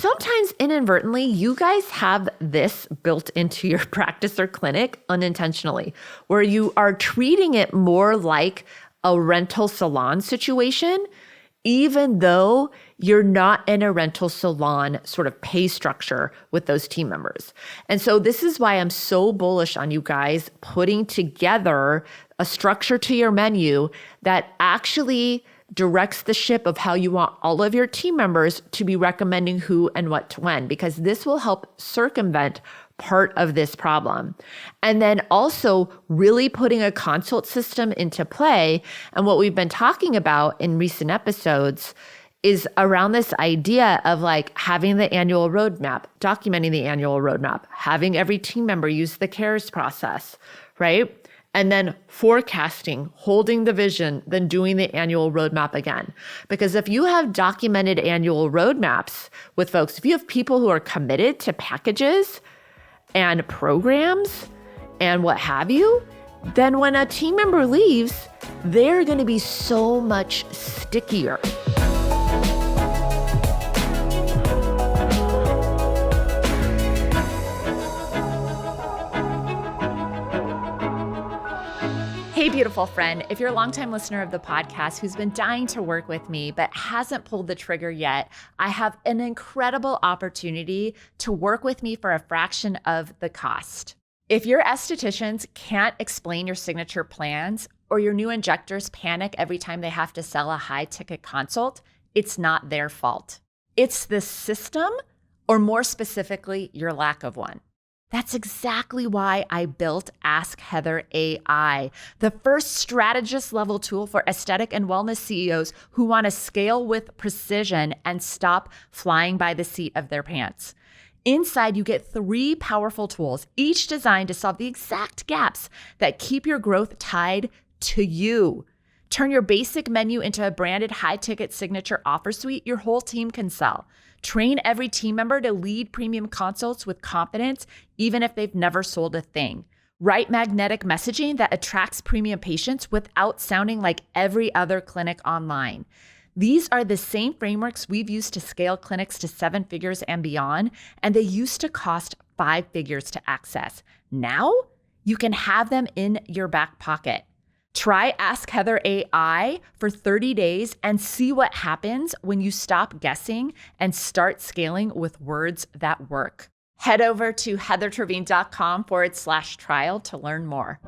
sometimes inadvertently, you guys have this built into your practice or clinic unintentionally, where you are treating it more like a rental salon situation, even though you're not in a rental salon sort of pay structure with those team members. And so this is why I'm so bullish on you guys putting together a structure to your menu that actually directs the ship of how you want all of your team members to be recommending who and what to when, because this will help circumvent part of this problem. And then also really putting a consult system into play. And what we've been talking about in recent episodes is around this idea of like having the annual roadmap, documenting the annual roadmap, having every team member use the CARES process, right? And then forecasting, holding the vision, then doing the annual roadmap again. Because if you have documented annual roadmaps with folks, if you have people who are committed to packages and programs and what have you, then when a team member leaves, they're going to be so much stickier. Hey, beautiful friend. If you're a longtime listener of the podcast who's been dying to work with me but hasn't pulled the trigger yet, I have an incredible opportunity to work with me for a fraction of the cost. If your estheticians can't explain your signature plans or your new injectors panic every time they have to sell a high-ticket consult, it's not their fault. It's the system, or more specifically, your lack of one. That's exactly why I built Ask Heather AI, the first strategist level tool for aesthetic and wellness CEOs who want to scale with precision and stop flying by the seat of their pants. Inside, you get 3 powerful tools, each designed to solve the exact gaps that keep your growth tied to you. Turn your basic menu into a branded high-ticket signature offer suite your whole team can sell. Train every team member to lead premium consults with confidence, even if they've never sold a thing. Write magnetic messaging that attracts premium patients without sounding like every other clinic online. These are the same frameworks we've used to scale clinics to 7 figures and beyond, and they used to cost 5 figures to access. Now, you can have them in your back pocket. Try Ask Heather AI for 30 days and see what happens when you stop guessing and start scaling with words that work. Head over to heathertrevine.com/trial to learn more.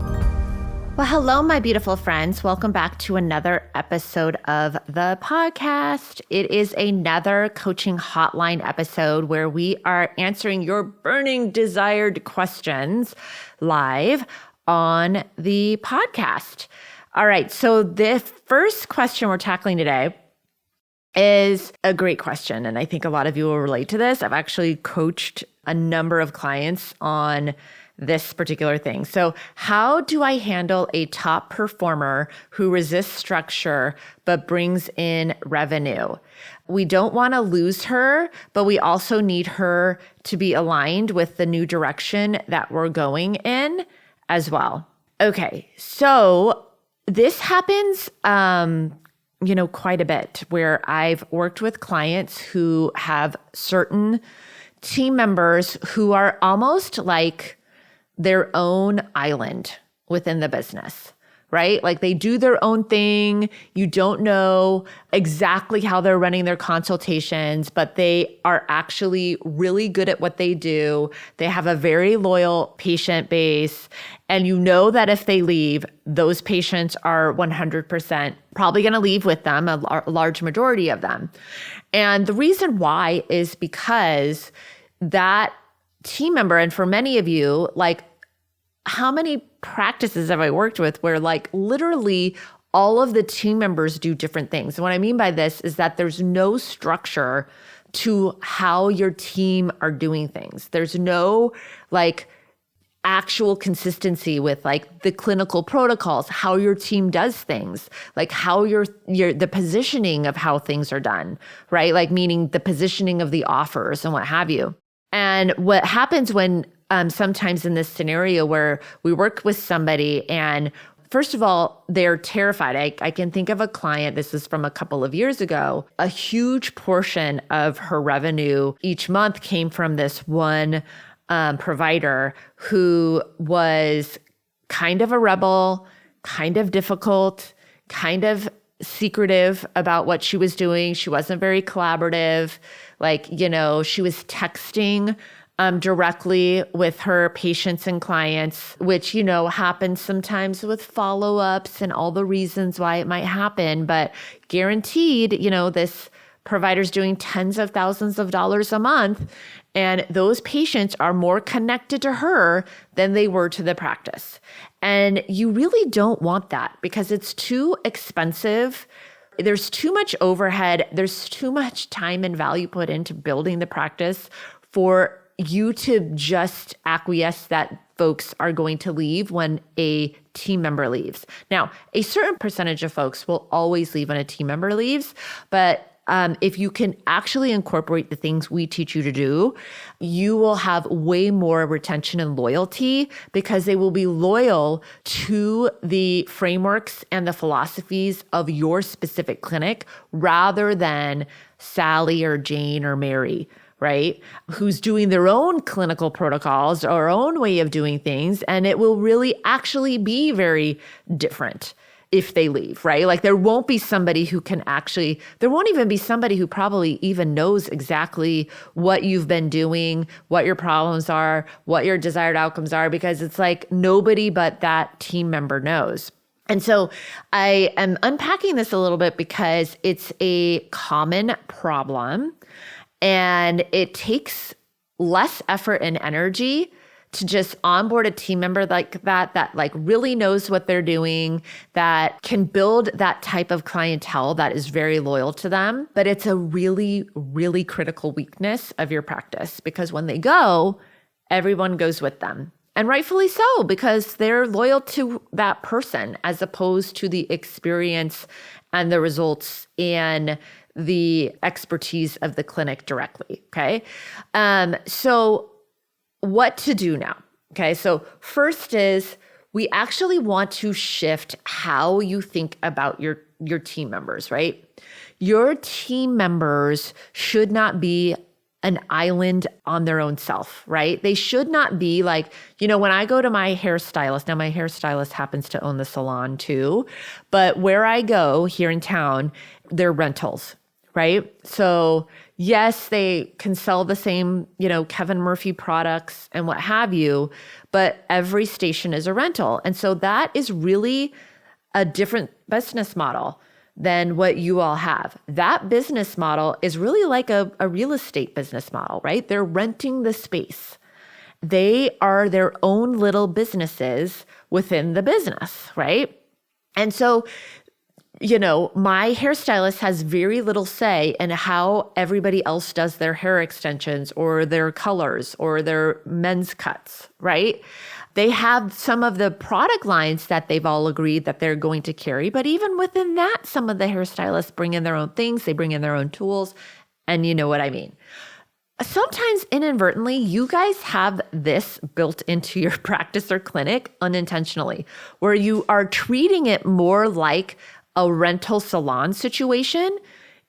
Well, hello, my beautiful friends. Welcome back to another episode of the podcast. It is another Coaching Hotline episode where we are answering your burning desired questions live on the podcast. All right. So the first question we're tackling today is a great question. And I think a lot of you will relate to this. I've actually coached a number of clients on this particular thing. So how do I handle a top performer who resists structure but brings in revenue? We don't want to lose her, but we also need her to be aligned with the new direction that we're going in as well. Okay, so this happens, quite a bit, where I've worked with clients who have certain team members who are almost like their own island within the business, right? Like they do their own thing. You don't know exactly how they're running their consultations, but they are actually really good at what they do. They have a very loyal patient base. And you know that if they leave, those patients are 100% probably going to leave with them, a large majority of them. And the reason why is because that team member, and for many of you, like, how many practices have I worked with where like literally all of the team members do different things? And what I mean by this is that there's no structure to how your team are doing things. There's no like actual consistency with like the clinical protocols, how your team does things, like how the positioning of how things are done, right? Like meaning the positioning of the offers and what have you. And what happens when sometimes in this scenario where we work with somebody and First of all, they're terrified. I can think of a client, this is from a couple of years ago, a huge portion of her revenue each month came from this one provider who was kind of a rebel, kind of difficult, kind of secretive about what she was doing. She wasn't very collaborative. She was texting directly with her patients and clients, which, happens sometimes with follow-ups and all the reasons why it might happen. But guaranteed, this provider's doing tens of thousands of dollars a month. And those patients are more connected to her than they were to the practice. And you really don't want that because it's too expensive. There's too much overhead. There's too much time and value put into building the practice for you to just acquiesce that folks are going to leave when a team member leaves. Now, a certain percentage of folks will always leave when a team member leaves, but if you can actually incorporate the things we teach you to do, you will have way more retention and loyalty because they will be loyal to the frameworks and the philosophies of your specific clinic rather than Sally or Jane or Mary, right? Who's doing their own clinical protocols or own way of doing things. And it will really actually be very different if they leave, right? There won't be somebody who can there won't even be somebody who probably even knows exactly what you've been doing, what your problems are, what your desired outcomes are, because it's nobody but that team member knows. And so I am unpacking this a little bit because it's a common problem and it takes less effort and energy to just onboard a team member like that really knows what they're doing, that can build that type of clientele that is very loyal to them. But it's a really, really critical weakness of your practice because when they go, everyone goes with them. And rightfully so, because they're loyal to that person as opposed to the experience and the results and the expertise of the clinic directly, okay? So what to do now? Okay, so first is we actually want to shift how you think about your team members, right? Your team members should not be an island on their own self, right? They should not be when I go to my hairstylist, now my hairstylist happens to own the salon too, but where I go here in town, they're rentals, right? So yes, they can sell the same, Kevin Murphy products and what have you, but every station is a rental. And so that is really a different business model than what you all have. That business model is really like a real estate business model, right? They're renting the space. They are their own little businesses within the business, right? And so my hairstylist has very little say in how everybody else does their hair extensions or their colors or their men's cuts, right? They have some of the product lines that they've all agreed that they're going to carry. But even within that, some of the hairstylists bring in their own things. They bring in their own tools. And you know what I mean. Sometimes inadvertently, you guys have this built into your practice or clinic unintentionally, where you are treating it more like a rental salon situation,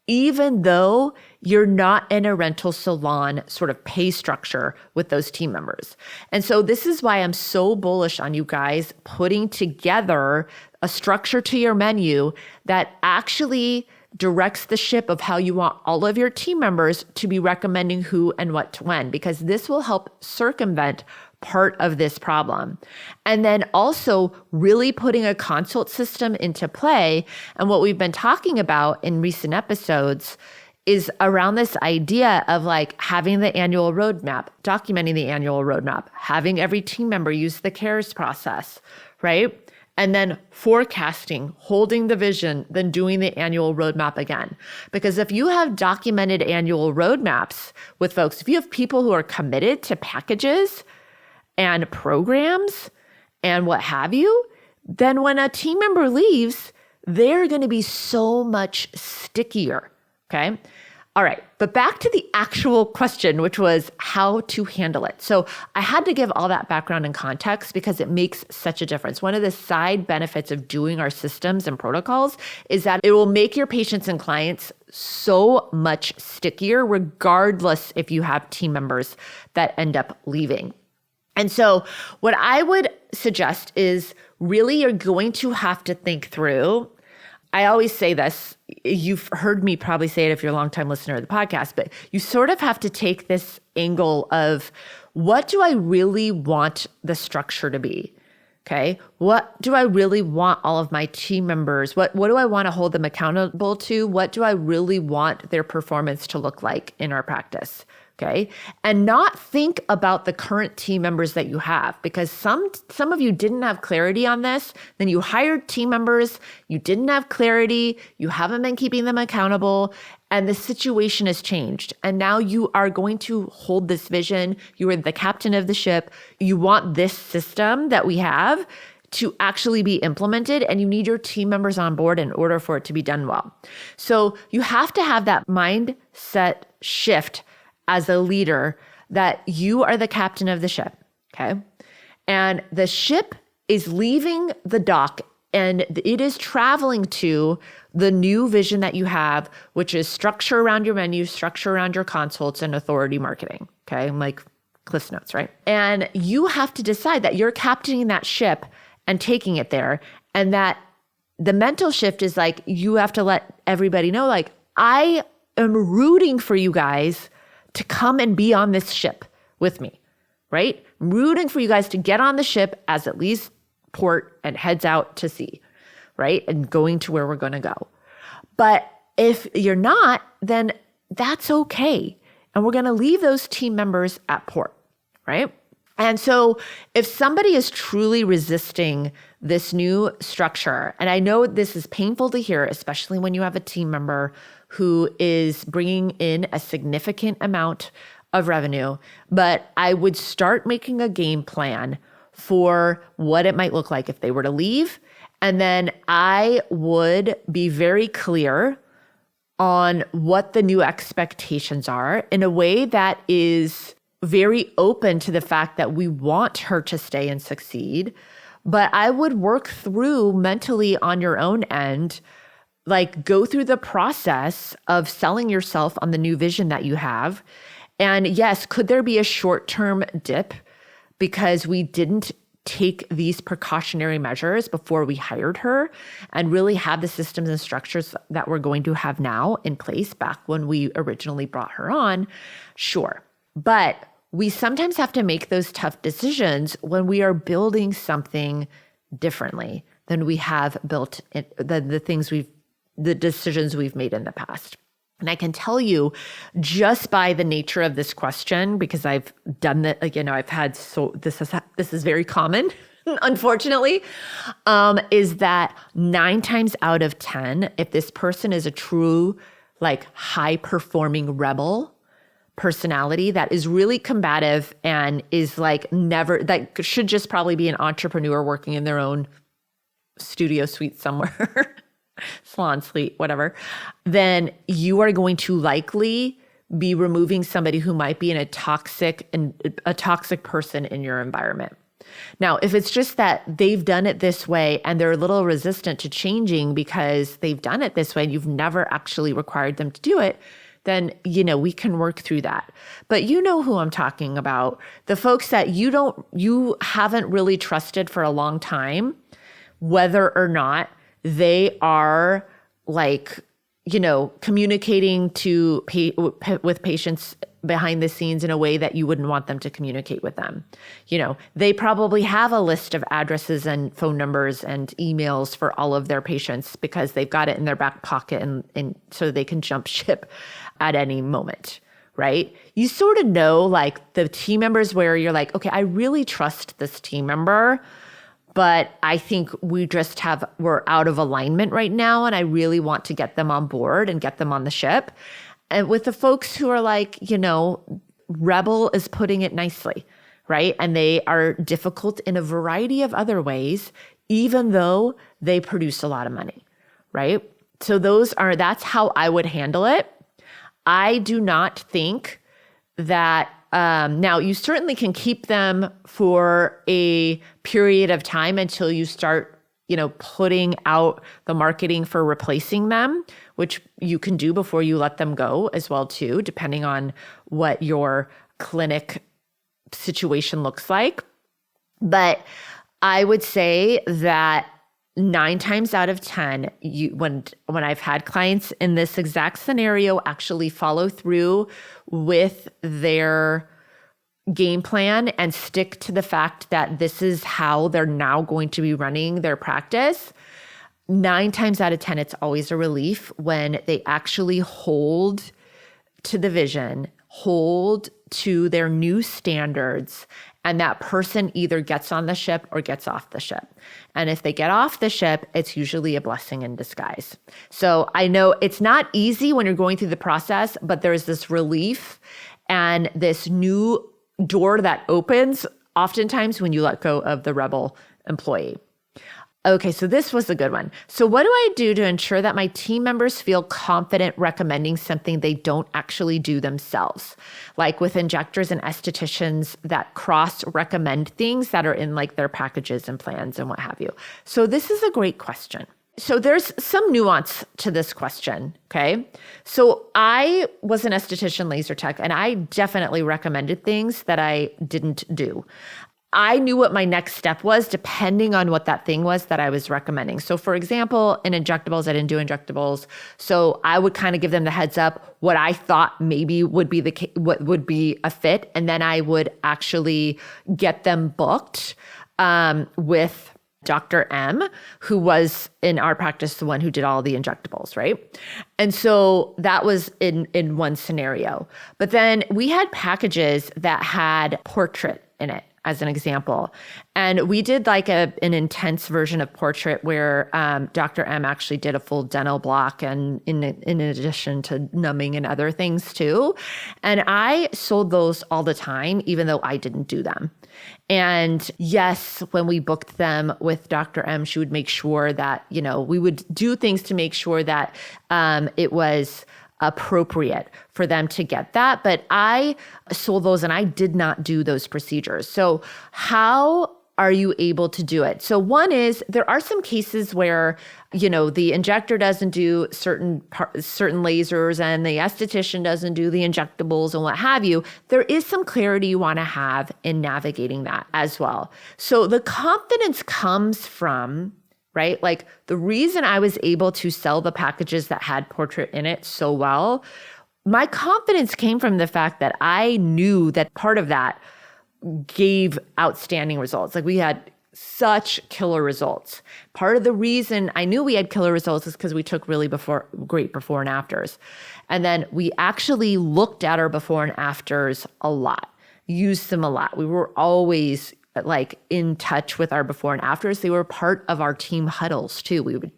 even though you're not in a rental salon sort of pay structure with those team members. And so this is why I'm so bullish on you guys putting together a structure to your menu that actually directs the ship of how you want all of your team members to be recommending who and what to when, because this will help circumvent part of this problem. And then also really putting a consult system into play. And what we've been talking about in recent episodes is around this idea of having the annual roadmap, documenting the annual roadmap, having every team member use the CARES process, right? And then forecasting, holding the vision, then doing the annual roadmap again. Because if you have documented annual roadmaps with folks, if you have people who are committed to packages and programs and what have you, then when a team member leaves, they're going to be so much stickier, okay? All right, but back to the actual question, which was how to handle it. So I had to give all that background and context because it makes such a difference. One of the side benefits of doing our systems and protocols is that it will make your patients and clients so much stickier, regardless if you have team members that end up leaving. And so what I would suggest is really you're going to have to think through. I always say this, you've heard me probably say it if you're a longtime listener of the podcast, but you sort of have to take this angle of what do I really want the structure to be? Okay. What do I really want all of my team members? What do I want to hold them accountable to? What do I really want their performance to look like in our practice? Okay. And not think about the current team members that you have, because some of you didn't have clarity on this. Then you hired team members, you didn't have clarity, you haven't been keeping them accountable, and the situation has changed. And now you are going to hold this vision. You are the captain of the ship. You want this system that we have to actually be implemented, and you need your team members on board in order for it to be done well. So you have to have that mindset shift as a leader that you are the captain of the ship, okay? And the ship is leaving the dock and it is traveling to the new vision that you have, which is structure around your menu, structure around your consults, and authority marketing, okay? Like Cliff's Notes, right? And you have to decide that you're captaining that ship and taking it there, and that the mental shift is like, you have to let everybody know, like, I am rooting for you guys to come and be on this ship with me, right? I'm rooting for you guys to get on the ship as it leaves port and heads out to sea, right? And going to where we're going to go. But if you're not, then that's okay. And we're going to leave those team members at port, right? And so if somebody is truly resisting this new structure, and I know this is painful to hear, especially when you have a team member who is bringing in a significant amount of revenue, but I would start making a game plan for what it might look like if they were to leave. And then I would be very clear on what the new expectations are in a way that is very open to the fact that we want her to stay and succeed. But I would work through mentally on your own end, like go through the process of selling yourself on the new vision that you have. And yes, could there be a short-term dip because we didn't take these precautionary measures before we hired her and really have the systems and structures that we're going to have now in place back when we originally brought her on? Sure. But we sometimes have to make those tough decisions when we are building something differently than we have built the decisions we've made in the past. And I can tell you just by the nature of this question, because I've done that, this is very common, unfortunately, is that 9 times out of 10, if this person is a true, high performing rebel personality that is really combative and is should just probably be an entrepreneur working in their own studio suite somewhere, salon suite, whatever, then you are going to likely be removing somebody who might be a toxic person in your environment. Now, if it's just that they've done it this way and they're a little resistant to changing because they've done it this way and you've never actually required them to do it, then, we can work through that. But you know who I'm talking about. The folks that you haven't really trusted for a long time, whether or not they are communicating with patients behind the scenes in a way that you wouldn't want them to communicate with them. They probably have a list of addresses and phone numbers and emails for all of their patients because they've got it in their back pocket and so they can jump ship at any moment, right? You sort of know the team members where you're like, okay, I really trust this team member, but I think we're out of alignment right now and I really want to get them on board and get them on the ship. And with the folks who are rebel is putting it nicely, right? And they are difficult in a variety of other ways, even though they produce a lot of money, right? So that's how I would handle it. I do not think that now you certainly can keep them for a period of time until you start putting out the marketing for replacing them, which you can do before you let them go as well too, depending on what your clinic situation looks like. But I would say that 9 times out of 10, when I've had clients in this exact scenario actually follow through with their game plan and stick to the fact that this is how they're now going to be running their practice, 9 times out of 10, it's always a relief when they actually hold to the vision, hold to their new standards, and that person either gets on the ship or gets off the ship. And if they get off the ship, it's usually a blessing in disguise. So I know it's not easy when you're going through the process, but there's this relief and this new door that opens oftentimes when you let go of the rebel employee. Okay, so this was a good one. So what do I do to ensure that my team members feel confident recommending something they don't actually do themselves? Like with injectors and estheticians that cross-recommend things that are in like their packages and plans and what have you. So this is a great question. So there's some nuance to this question, okay? So I was an esthetician laser tech, and I definitely recommended things that I didn't do. I knew what my next step was depending on what that thing was that I was recommending. So for example, in injectables, I didn't do injectables. So I would kind of give them the heads up what I thought maybe would be what would be a fit. And then I would actually get them booked with Dr. M, who was in our practice, the one who did all the injectables, right? And so that was in one scenario. But then we had packages that had portrait in it, as an example. And we did like an intense version of portrait where Dr. M actually did a full dental block, and in addition to numbing and other things too. And I sold those all the time, even though I didn't do them. And yes, when we booked them with Dr. M, she would make sure that, we would do things to make sure that it was appropriate for them to get that. But I sold those and I did not do those procedures. So how are you able to do it? So one is there are some cases where, the injector doesn't do certain lasers and the esthetician doesn't do the injectables and what have you. There is some clarity you want to have in navigating that as well. So the confidence comes from, right? Like the reason I was able to sell the packages that had portrait in it so well, my confidence came from the fact that I knew that part of that gave outstanding results. Like we had such killer results. Part of the reason I knew we had killer results is because we took really great before and afters. And then we actually looked at our before and afters a lot, used them a lot. We were always like in touch with our before and afters. They were part of our team huddles too. We would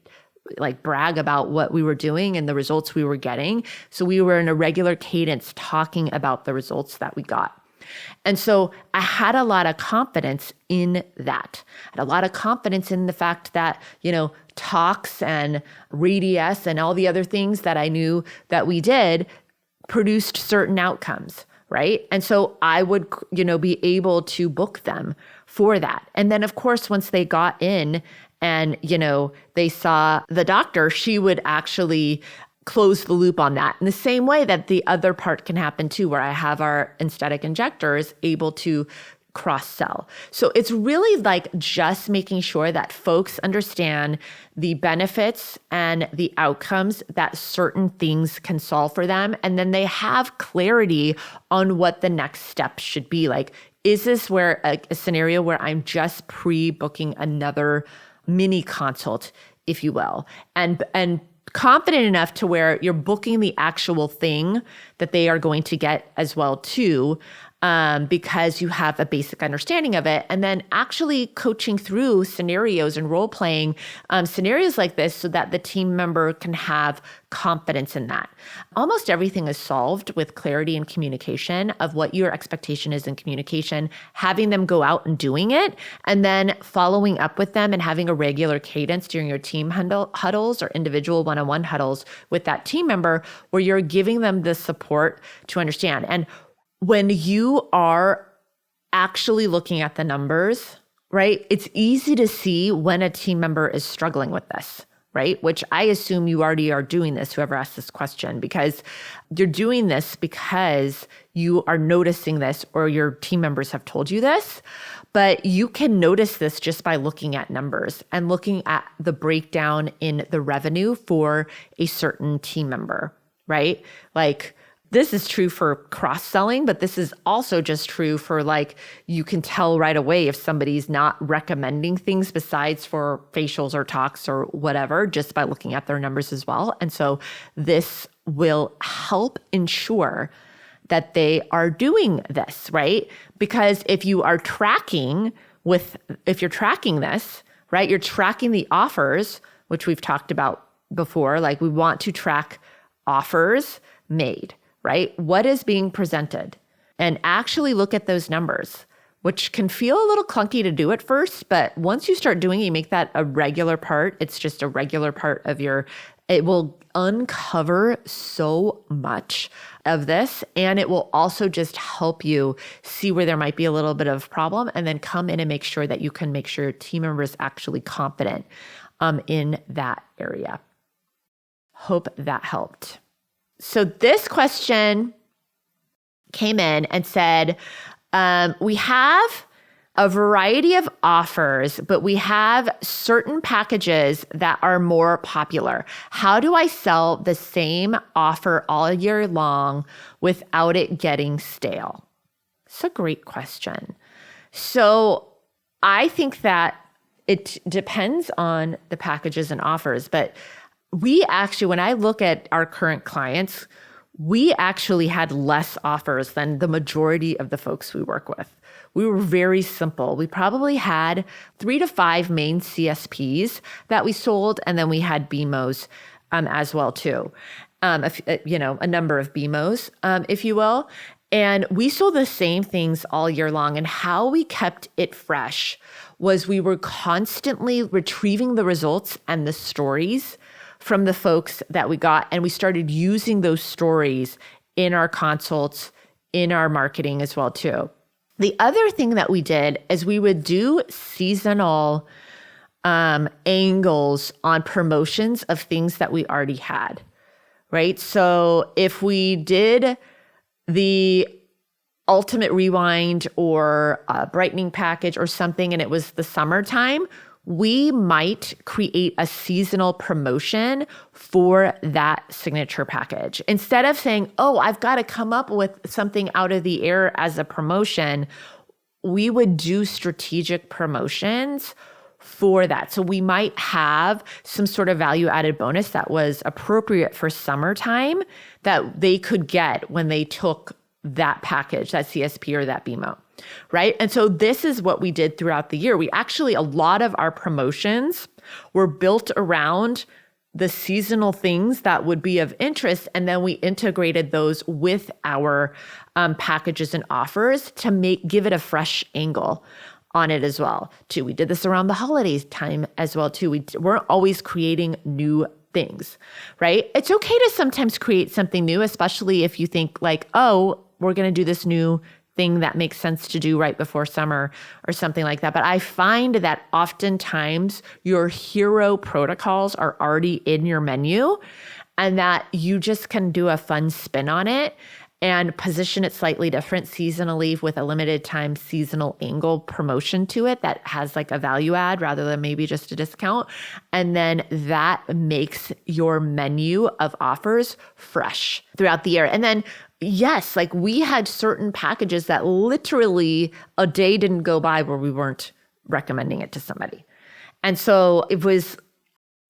like brag about what we were doing and the results we were getting. So we were in a regular cadence talking about the results that we got. And so I had a lot of confidence in that. I had a lot of confidence in the fact that, Tox and Radius and all the other things that I knew that we did produced certain outcomes, right? And so I would, be able to book them for that. And then of course, once they got in and, they saw the doctor, she would actually close the loop on that in the same way that the other part can happen too, where I have our aesthetic injectors able to cross-sell. So it's really like just making sure that folks understand the benefits and the outcomes that certain things can solve for them. And then they have clarity on what the next step should be. Like, is this where a scenario where I'm just pre-booking another mini consult, if you will, and confident enough to where you're booking the actual thing that they are going to get as well too, because you have a basic understanding of it. And then actually coaching through scenarios and role playing scenarios like this so that the team member can have confidence in that. Almost everything is solved with clarity and communication of what your expectation is in communication, having them go out and doing it, and then following up with them and having a regular cadence during your team huddles or individual one-on-one huddles with that team member where you're giving them the support to understand. And when you are actually looking at the numbers, right, it's easy to see when a team member is struggling with this, right? Which I assume you already are doing this, whoever asked this question, because you're doing this because you are noticing this or your team members have told you this. But you can notice this just by looking at numbers and looking at the breakdown in the revenue for a certain team member, right? Like, this is true for cross-selling, but this is also just true for you can tell right away if somebody's not recommending things besides for facials or talks or whatever, just by looking at their numbers as well. And so this will help ensure that they are doing this, right? Because if you're tracking this, right, you're tracking the offers, which we've talked about before, we want to track offers made, right? What is being presented? And actually look at those numbers, which can feel a little clunky to do at first, but once you start doing it, you make that a regular part. It's just a regular part of it will uncover so much of this. And it will also just help you see where there might be a little bit of problem and then come in and make sure that you can make sure your team member is actually confident in that area. Hope that helped. So this question came in and said, we have a variety of offers, but we have certain packages that are more popular. How do I sell the same offer all year long without it getting stale? It's a great question. So I think that it depends on the packages and offers, but we actually, when I look at our current clients, we actually had less offers than the majority of the folks we work with. We were very simple. We probably had 3 to 5 main CSPs that we sold, and then we had BMOs as well too. A number of BMOs, if you will. And we sold the same things all year long. And how we kept it fresh was we were constantly retrieving the results and the stories from the folks that we got. And we started using those stories in our consults, in our marketing as well too. The other thing that we did is we would do seasonal angles on promotions of things that we already had, right? So if we did the Ultimate Rewind or a brightening package or something and it was the summertime, we might create a seasonal promotion for that signature package. Instead of saying, oh, I've got to come up with something out of the air as a promotion, we would do strategic promotions for that. So we might have some sort of value-added bonus that was appropriate for summertime that they could get when they took that package, that CSP or that BMO. Right? And so this is what we did throughout the year. A lot of our promotions were built around the seasonal things that would be of interest. And then we integrated those with our packages and offers to give it a fresh angle on it as well too. We did this around the holidays time as well too. We weren't always creating new things, right? It's okay to sometimes create something new, especially if you think oh, we're going to do this new thing that makes sense to do right before summer or something like that. But I find that oftentimes your hero protocols are already in your menu and that you just can do a fun spin on it and position it slightly different seasonally with a limited time seasonal angle promotion to it that has a value add rather than maybe just a discount. And then that makes your menu of offers fresh throughout the year. And then yes, we had certain packages that literally a day didn't go by where we weren't recommending it to somebody. And so it was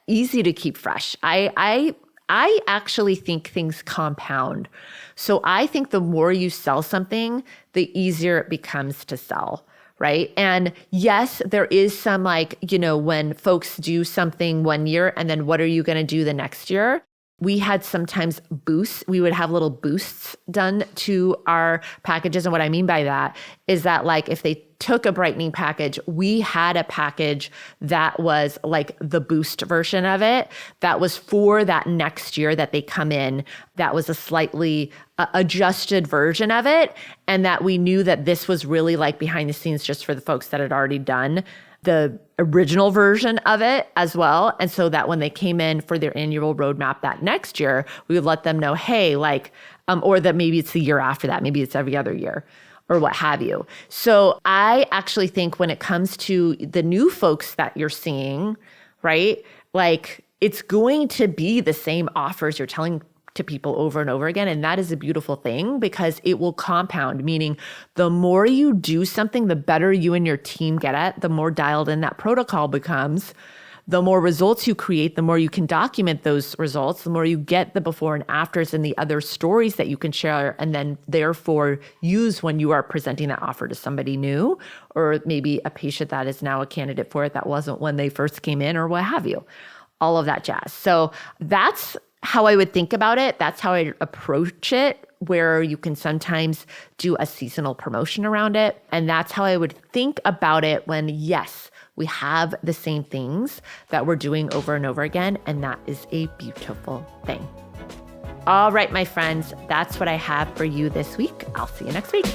easy to keep fresh. I I actually think things compound. So I think the more you sell something, the easier it becomes to sell. Right. And yes, there is some when folks do something one year and then what are you going to do the next year? We had sometimes boosts. We would have little boosts done to our packages. And what I mean by that is that if they took a brightening package, we had a package that was like the boost version of it. That was for that next year that they come in. That was a slightly adjusted version of it. And that we knew that this was really behind the scenes just for the folks that had already done the original version of it as well. And so that when they came in for their annual roadmap that next year, we would let them know, hey, or that maybe it's the year after that, maybe it's every other year or what have you. So I actually think when it comes to the new folks that you're seeing, right? It's going to be the same offers you're telling to people over and over again. And that is a beautiful thing because it will compound, meaning the more you do something, the better you and your team get at, the more dialed in that protocol becomes, the more results you create, the more you can document those results, the more you get the before and afters and the other stories that you can share and then therefore use when you are presenting that offer to somebody new, or maybe a patient that is now a candidate for it that wasn't when they first came in or what have you, all of that jazz. So that's how I would think about it. That's how I approach it, where you can sometimes do a seasonal promotion around it. And that's how I would think about it when, yes, we have the same things that we're doing over and over again. And that is a beautiful thing. All right, my friends, that's what I have for you this week. I'll see you next week.